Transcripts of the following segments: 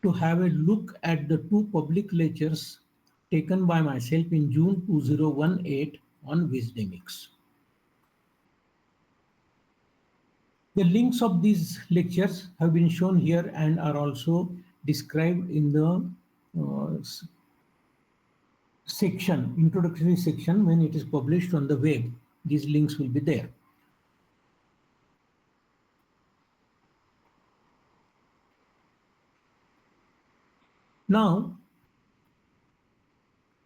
to have a look at the two public lectures taken by myself in June 2018 on Wisdemics. The links of these lectures have been shown here and are also described in the section, introductory section. When it is published on the web, these links will be there. Now,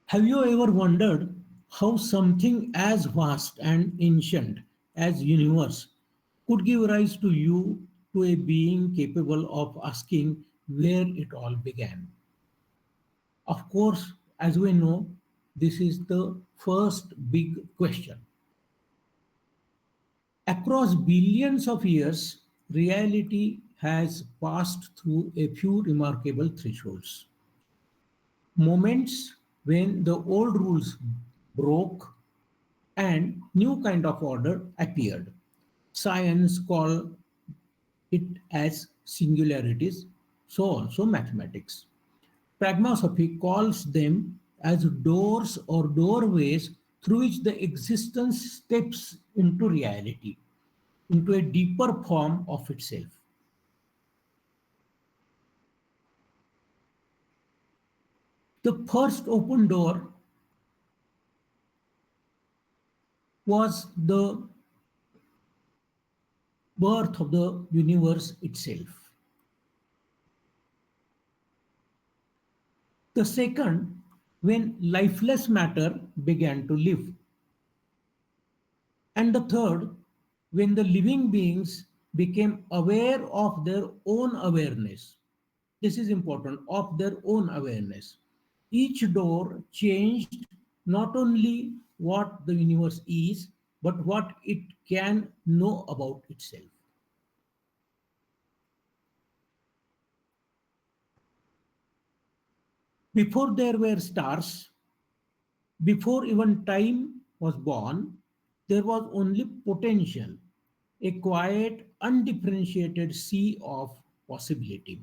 have you ever wondered how something as vast and ancient as universe could give rise to you, to a being capable of asking where it all began? Of course, as we know, this is the first big question. Across billions of years, reality has passed through a few remarkable thresholds. Moments when the old rules broke and new kind of order appeared. Science call it as singularities, so also mathematics. Pragmasophy calls them as doors or doorways through which the existence steps into reality, into a deeper form of itself. The first open door was the birth of the universe itself. The second, when lifeless matter began to live. And the third, when the living beings became aware of their own awareness. This is important, of their own awareness. Each door changed not only what the universe is, but what it can know about itself. Before there were stars, before even time was born, there was only potential, a quiet, undifferentiated sea of possibility.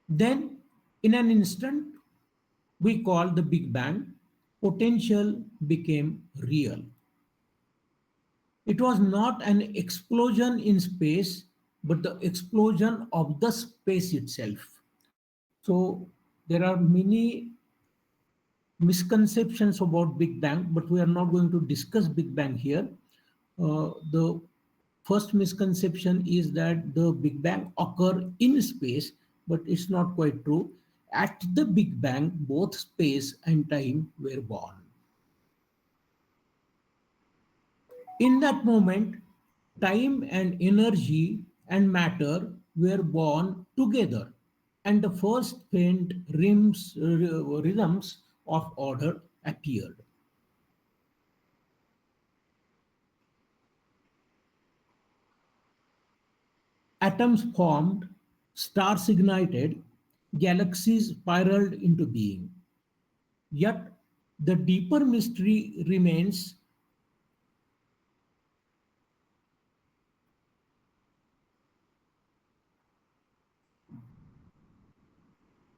Then, in an instant, we call the Big Bang, potential became real. It was not an explosion in space, but the explosion of the space itself. So, there are many misconceptions about Big Bang, but we are not going to discuss Big Bang here. The first misconception is that the Big Bang occur in space, but it's not quite true. At the Big Bang, both space and time were born. In that moment, time and energy and matter were born together, and the first faint rhythms of order appeared. Atoms formed, stars ignited, galaxies spiraled into being. Yet the deeper mystery remains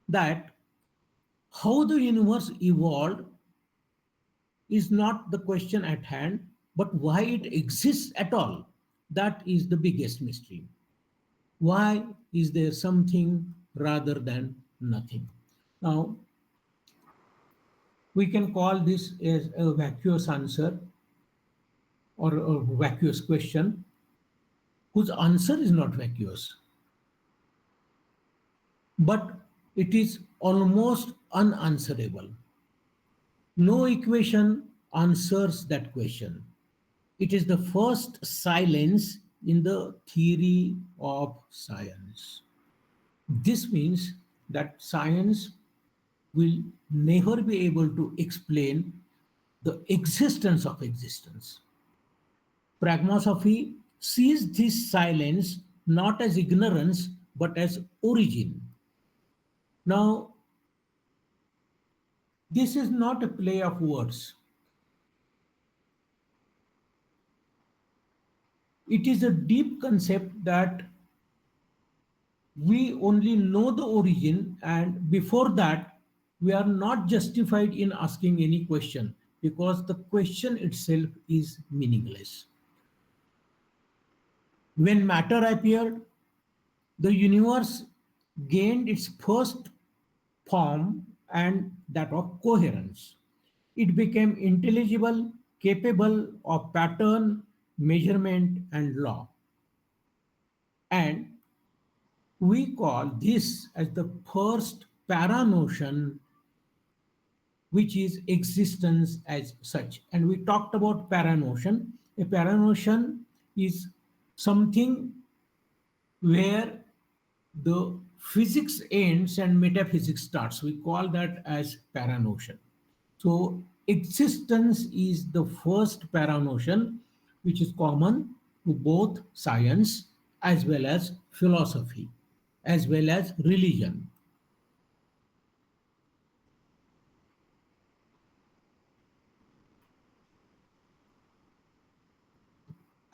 that how the universe evolved is not the question at hand, but why it exists at all. That is the biggest mystery. Why is there something rather than nothing? Now, we can call this as a vacuous answer or a vacuous question whose answer is not vacuous, but it is almost unanswerable. No equation answers that question. It is the first silence in the theory of science. This means that science will never be able to explain the existence of existence. Pragmasophy sees this silence not as ignorance but as origin. Now, this is not a play of words. It is a deep concept that we only know the origin, and before that, we are not justified in asking any question because the question itself is meaningless. When matter appeared, the universe gained its first form and that of coherence. It became intelligible, capable of pattern, measurement, and law. And we call this as the first paranotion, which is existence as such. And we talked about paranotion. A paranotion is something where the physics ends and metaphysics starts. We call that as paranotion. So existence is the first paranotion, which is common to both science as well as philosophy, as well as religion.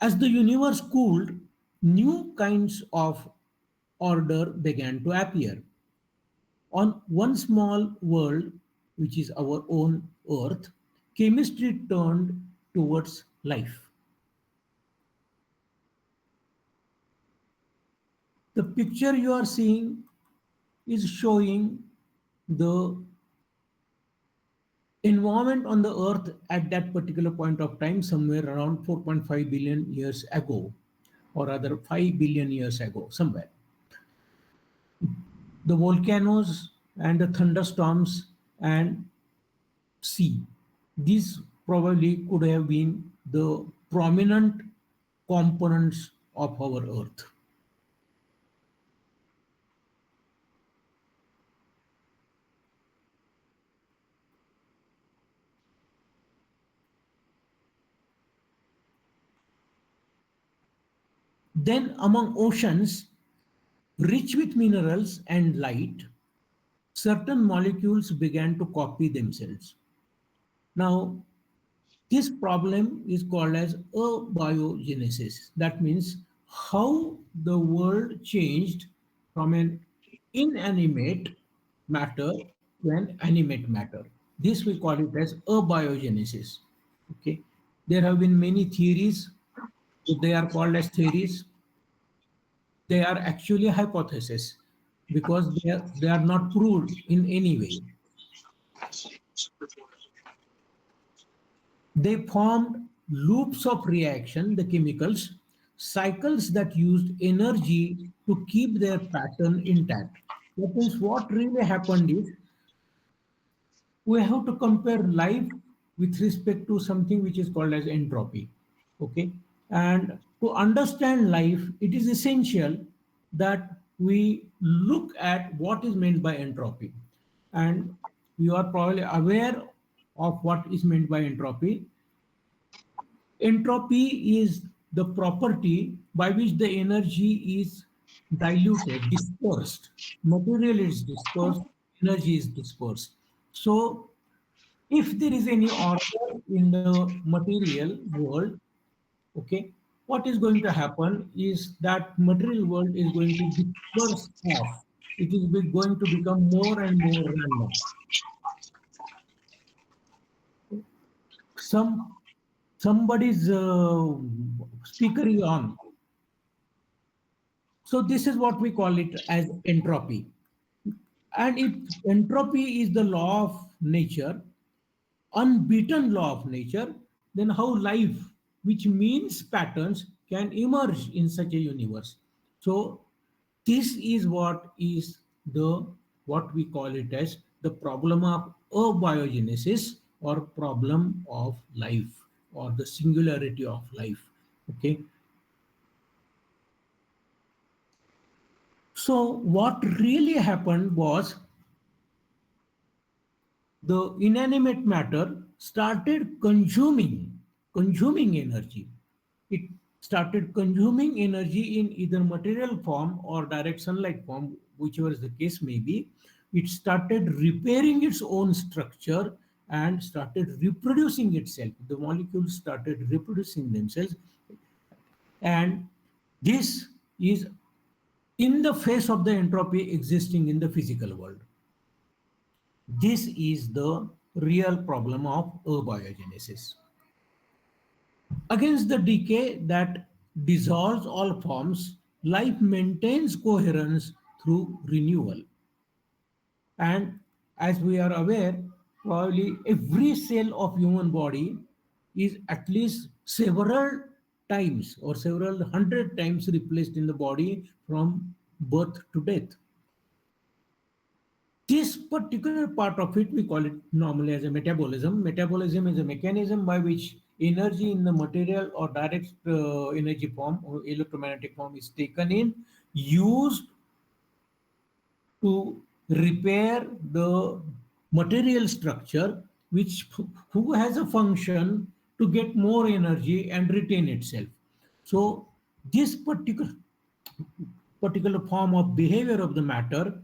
As the universe cooled, new kinds of order began to appear. On one small world, which is our own Earth, chemistry turned towards life. The picture you are seeing is showing the environment on the Earth at that particular point of time, somewhere around 4.5 billion years ago, or rather 5 billion years ago, somewhere. The volcanoes and the thunderstorms and sea. These probably could have been the prominent components of our Earth. Then, among oceans rich with minerals and light, certain molecules began to copy themselves. Now, this problem is called as abiogenesis. That means how the world changed from an inanimate matter to an animate matter. This we call it as abiogenesis. Okay. There have been many theories. They are called as theories. They are actually hypotheses because they are not proved in any way. They formed loops of reaction, the chemicals, cycles that used energy to keep their pattern intact. That means what really happened is we have to compare life with respect to something which is called as entropy. Okay. And to understand life, it is essential that we look at what is meant by entropy. And you are probably aware of what is meant by entropy. Entropy is the property by which the energy is diluted, dispersed. Material is dispersed, energy is dispersed. So, if there is any order in the material world, okay, what is going to happen is that material world is going to disperse off. It is going to become more and more random. Some somebody's speaker is on. So this is what we call it as entropy. And if entropy is the law of nature, unbeaten law of nature, then how life, which means patterns, can emerge in such a universe? So this is the what we call it as the problem of abiogenesis or problem of life or the singularity of life. Okay. So what really happened was the inanimate matter started consuming energy. It started consuming energy in either material form or direct sunlight form, whichever is the case may be. It started repairing its own structure and started reproducing itself. The molecules started reproducing themselves. And this is in the face of the entropy existing in the physical world. This is the real problem of abiogenesis. Against the decay that dissolves all forms, life maintains coherence through renewal. And as we are aware, probably every cell of human body is at least several times or several hundred times replaced in the body from birth to death. This particular part of it, we call it normally as a metabolism. Metabolism is a mechanism by which energy in the material or direct energy form or electromagnetic form is taken in, used to repair the material structure, which who has a function to get more energy and retain itself. So this particular form of behavior of the matter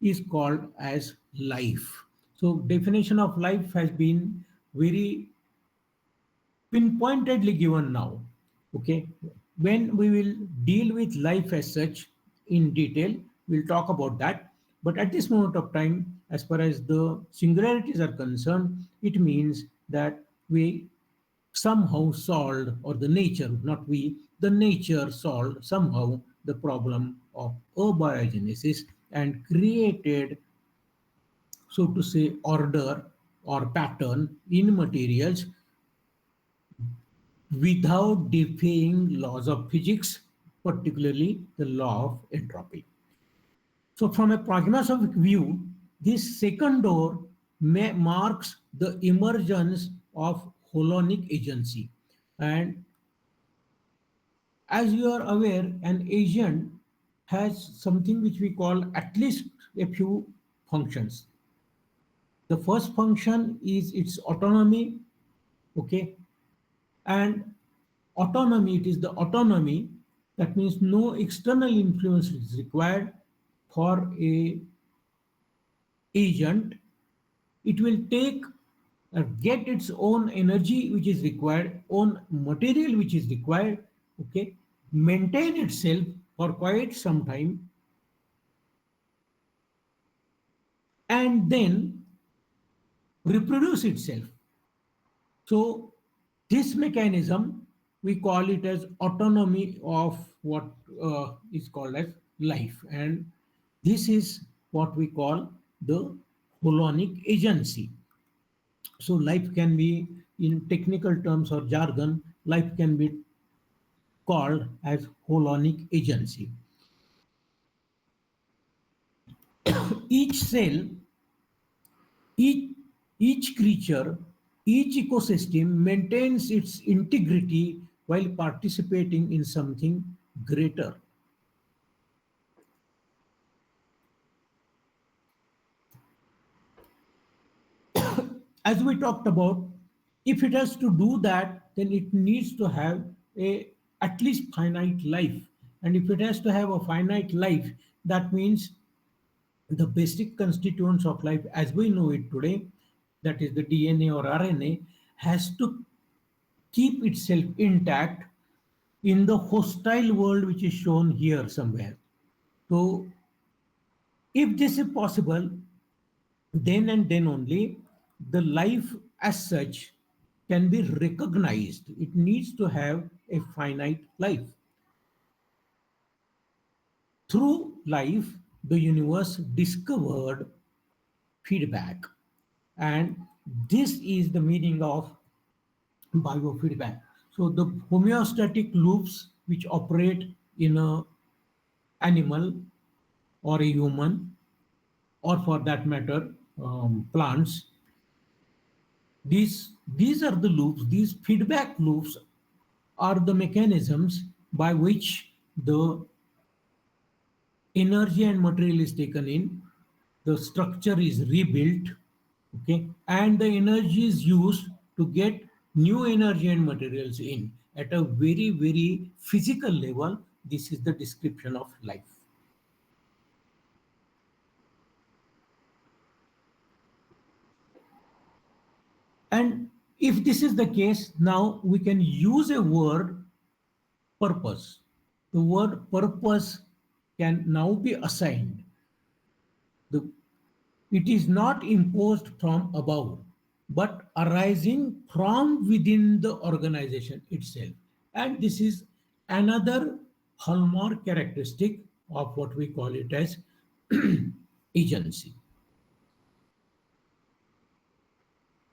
is called as life. So definition of life has been very pinpointedly given now. Okay, when we will deal with life as such in detail, we'll talk about that. But at this moment of time, as far as the singularities are concerned, it means that we somehow solved, or the nature, not we, the nature solved somehow the problem of abiogenesis and created, so to say, order or pattern in materials without defying laws of physics, particularly the law of entropy. So, from a pragmasophic view, this second door marks the emergence of holonic agency. And as you are aware, an agent has something which we call at least a few functions. The first function is its autonomy, okay, and autonomy, it is the autonomy, that means no external influence is required for a agent. It will take get its own energy which is required, own material which is required, okay, maintain itself for quite some time, and then reproduce itself. So this mechanism, we call it as autonomy of what is called as life, and this is what we call the holonic agency. So life can be, in technical terms or jargon, life can be called as holonic agency. Each cell, each, each creature, each ecosystem maintains its integrity while participating in something greater. As we talked about, if it has to do that, then it needs to have a at least finite life. And if it has to have a finite life, that means the basic constituents of life as we know it today, that is the DNA or RNA, has to keep itself intact in the hostile world which is shown here somewhere. So, if this is possible, then and then only the life as such can be recognized. It needs to have a finite life. Through life, the universe discovered feedback. And this is the meaning of biofeedback. So the homeostatic loops which operate in a animal or a human, or for that matter, plants, these are the loops, these feedback loops are the mechanisms by which the energy and material is taken in, the structure is rebuilt, okay, and the energy is used to get new energy and materials in at a very, very physical level. This is the description of life. And if this is the case, now we can use a word purpose. The word purpose can now be assigned. The, it is not imposed from above, but arising from within the organization itself. And this is another hallmark characteristic of what we call it as agency.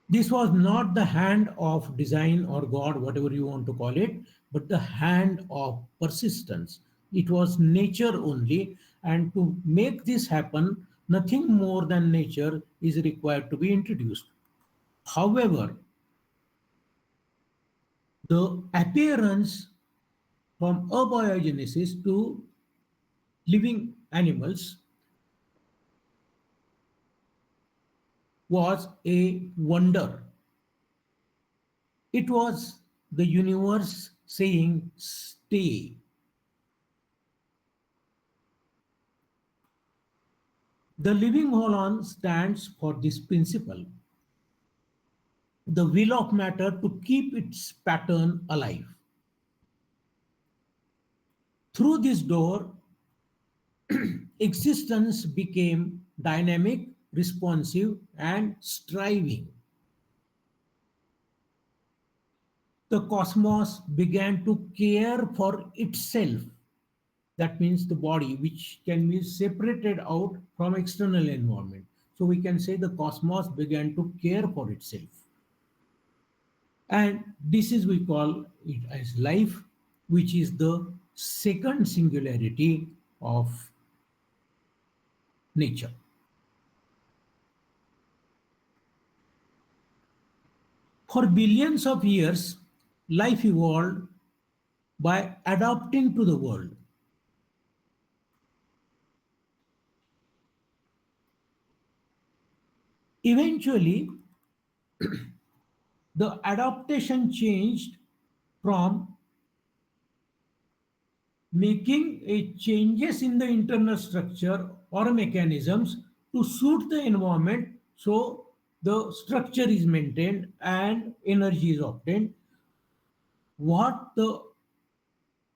This was not the hand of design or God, whatever you want to call it, but the hand of persistence. It was nature only, and to make this happen, nothing more than nature is required to be introduced. However, the appearance from abiogenesis to living animals was a wonder. It was the universe saying, stay. The living holon stands for this principle, the will of matter to keep its pattern alive. Through this door, existence became dynamic, responsive, and striving. The cosmos began to care for itself. That means the body, which can be separated out from external environment. So we can say the cosmos began to care for itself. And this is we call it as life, which is the second singularity of nature. For billions of years, life evolved by adapting to the world. Eventually, the adaptation changed from making a changes in the internal structure or mechanisms to suit the environment, so the structure is maintained and energy is obtained. What the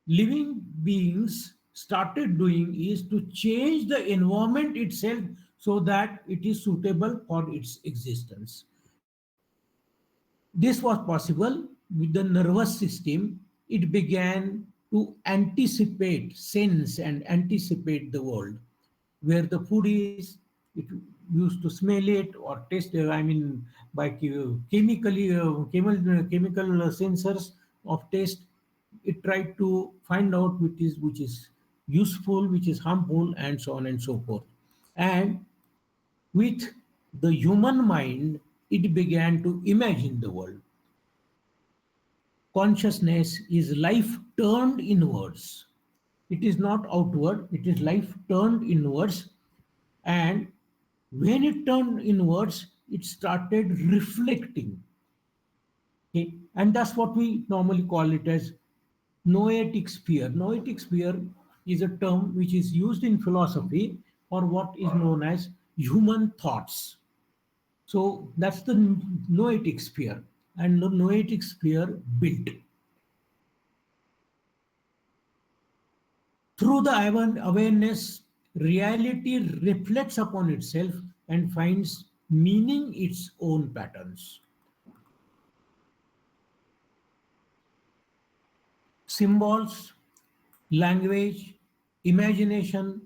living beings started doing is to change the environment itself so that it is suitable for its existence. This was possible with the nervous system. It began to anticipate, sense, and anticipate the world. Where the food is, it used to smell it or taste, by chemical sensors of taste, it tried to find out which is useful, which is harmful, and so on and so forth. And with the human mind, it began to imagine the world. Consciousness is life turned inwards. It is not outward, it is life turned inwards. And when it turned inwards, it started reflecting. Okay? And that's what we normally call it as noetic sphere. Noetic sphere is a term which is used in philosophy for what is known as human thoughts. So that's the noetic sphere. And the noetic sphere built. Through the awareness, reality reflects upon itself and finds meaning its own patterns. Symbols, language, imagination,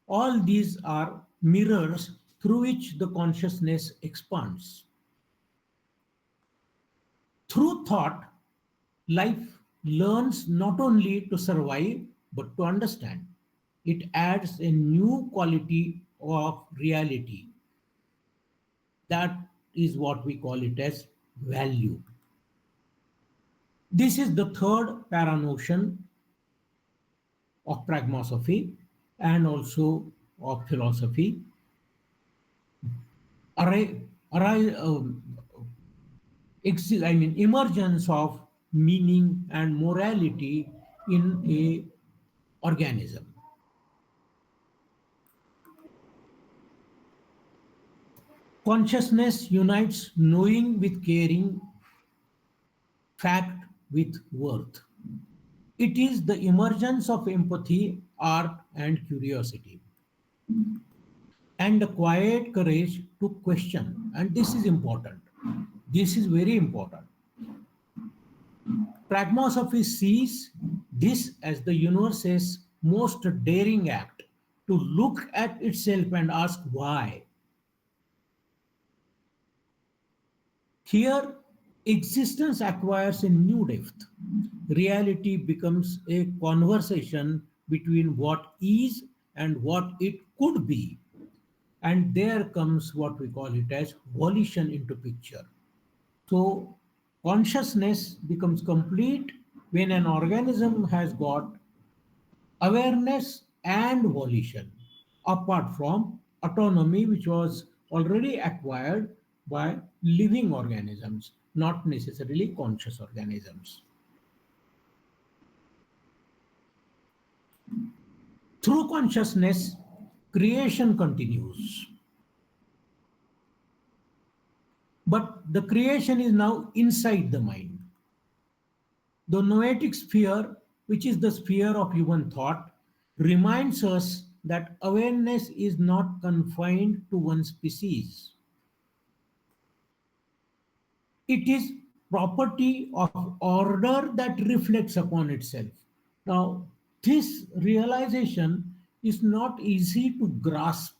all these are mirrors through which the consciousness expands. Through thought, life learns not only to survive but to understand. It adds a new quality of reality. That is what we call it as value. This is the third paranotion of pragmasophy and also of philosophy. Array, array, emergence of meaning and morality in a organism. Consciousness unites knowing with caring, fact with worth. It is the emergence of empathy, art, and curiosity, and the quiet courage to question. And this is important. This is very important. Pragmasophy sees this as the universe's most daring act to look at itself and ask why. Here, existence acquires a new depth. Reality becomes a conversation between what is and what it could be. And there comes what we call it as volition into picture. So, consciousness becomes complete when an organism has got awareness and volition, apart from autonomy, which was already acquired by living organisms, not necessarily conscious organisms. Through consciousness, creation continues. But the creation is now inside the mind. The noetic sphere, which is the sphere of human thought, reminds us that awareness is not confined to one species. It is property of order that reflects upon itself. Now, this realization is not easy to grasp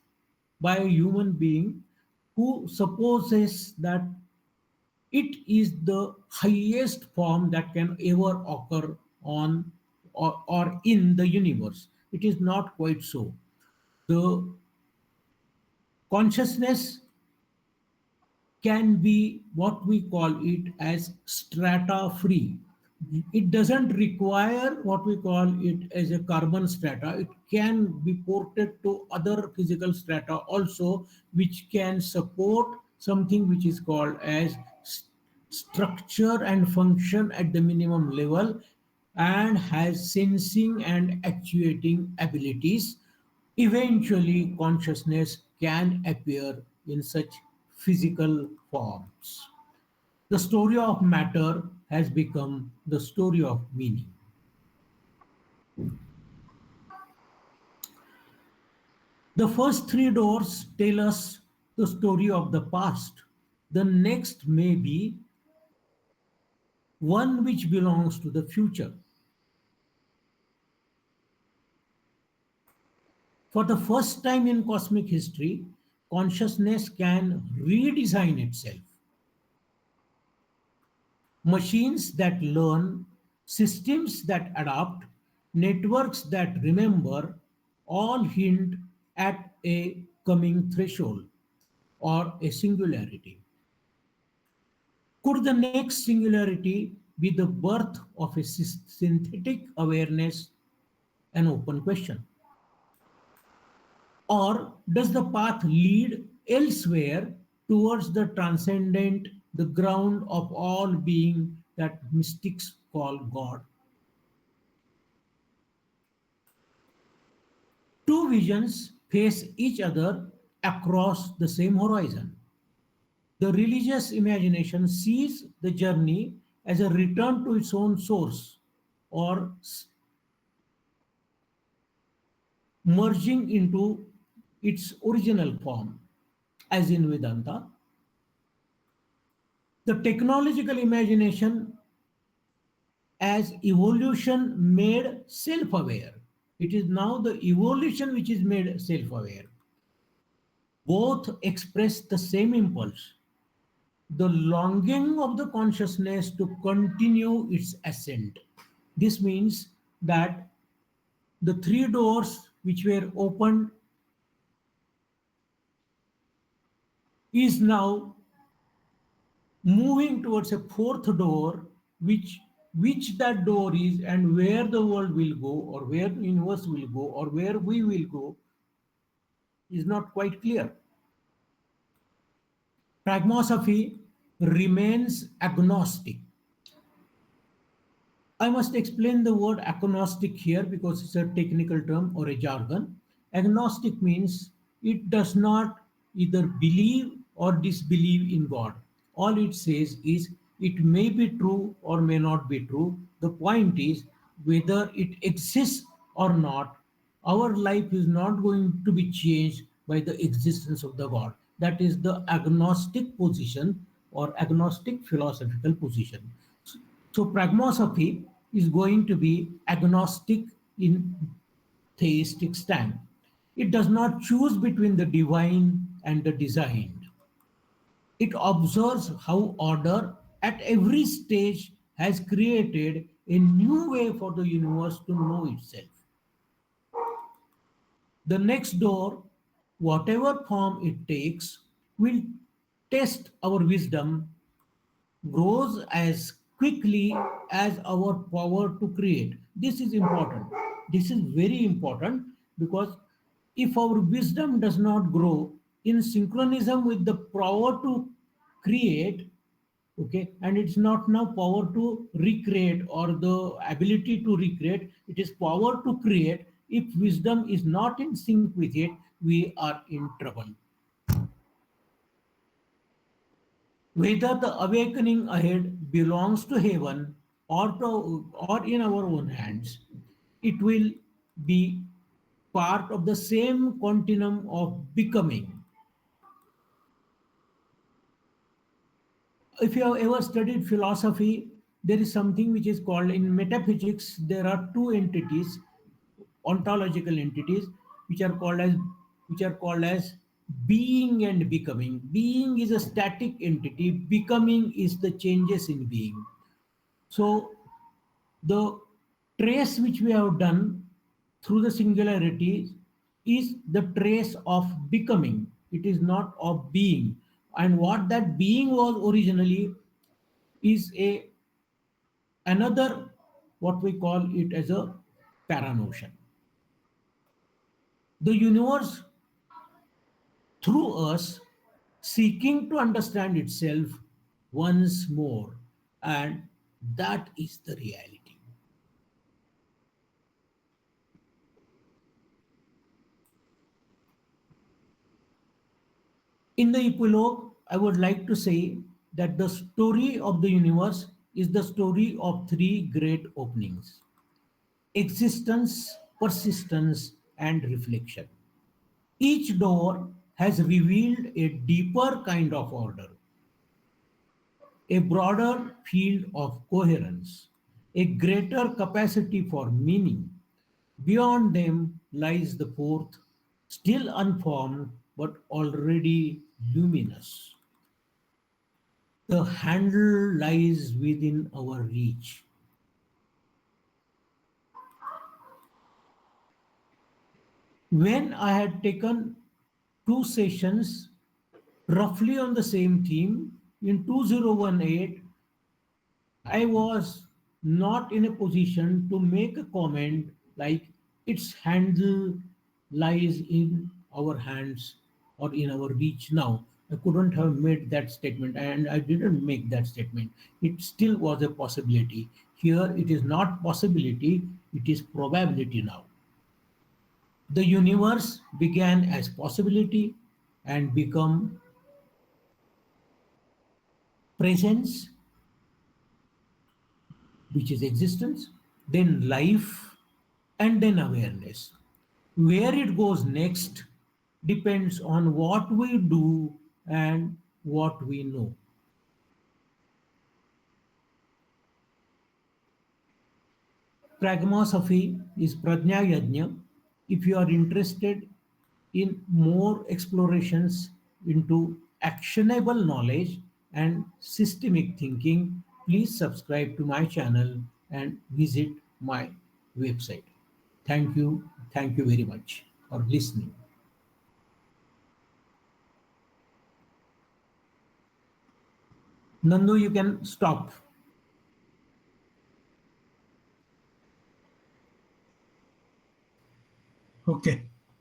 by a human being who supposes that it is the highest form that can ever occur on or in the universe. It is not quite so. The consciousness can be what we call it as strata free. It doesn't require what we call it as a carbon strata. It can be ported to other physical strata also, which can support something which is called as structure and function at the minimum level, and has sensing and actuating abilities. Eventually, consciousness can appear in such physical forms. The story of matter has become the story of meaning. The first three doors tell us the story of the past. The next may be one which belongs to the future. For the first time in cosmic history, consciousness can redesign itself. Machines that learn, systems that adapt, networks that remember all hint at a coming threshold or a singularity. Could the next singularity be the birth of a synthetic awareness? An open question. Or does the path lead elsewhere towards the transcendent, the ground of all being that mystics call God? Two visions face each other across the same horizon. The religious imagination sees the journey as a return to its own source, or merging into its original form, as in Vedanta. The technological imagination as evolution made self aware. It is now the evolution which is made self aware. Both express the same impulse, the longing of the consciousness to continue its ascent. This means that the three doors which were opened is now moving towards a fourth door, which that door is and where the world will go or where the universe will go or where we will go is not quite clear. Pragmasophy remains agnostic. I must explain the word agnostic here because it's a technical term or a jargon. Agnostic means it does not either believe or disbelieve in God. All it says is it may be true or may not be true. The point is whether it exists or not, our life is not going to be changed by the existence of the God. That is the agnostic position or agnostic philosophical position. So pragmasophy is going to be agnostic in theistic stand. It does not choose between the divine and the designed. It observes how order at every stage has created a new way for the universe to know itself. The next door, whatever form it takes, will test our wisdom, grows as quickly as our power to create. This is important. This is very important because if our wisdom does not grow in synchronism with the power to create, okay, and it's not now power to recreate or the ability to recreate, it is power to create. If wisdom is not in sync with it, we are in trouble. Whether the awakening ahead belongs to heaven or in our own hands, it will be part of the same continuum of becoming. If you have ever studied philosophy, there is something which is called in metaphysics, there are two entities, ontological entities, which are called as being and becoming. Being is a static entity, becoming is the changes in being. So the trace which we have done through the singularities is the trace of becoming. It is not of being. And what that being was originally is a another, what we call it as a paranotion. The universe through us seeking to understand itself once more, and that is the reality. In the epilogue, I would like to say that the story of the universe is the story of three great openings: existence, persistence, and reflection. Each door has revealed a deeper kind of order, a broader field of coherence, a greater capacity for meaning. Beyond them lies the fourth, still unformed but already luminous. The handle lies within our reach. When I had taken two sessions roughly on the same theme in 2018, I was not in a position to make a comment like its handle lies in our hands or in our reach now. I couldn't have made that statement and I didn't make that statement. It still was a possibility. Here it is not possibility, it is probability now. The universe began as possibility and become presence, which is existence, then life, and then awareness. Where it goes next depends on what we do and what we know. Pragmasophy is Prajna Yajna. If you are interested in more explorations into actionable knowledge and systemic thinking, please subscribe to my channel and visit my website. Thank you. Thank you very much for listening. Nandu, you can stop. Okay.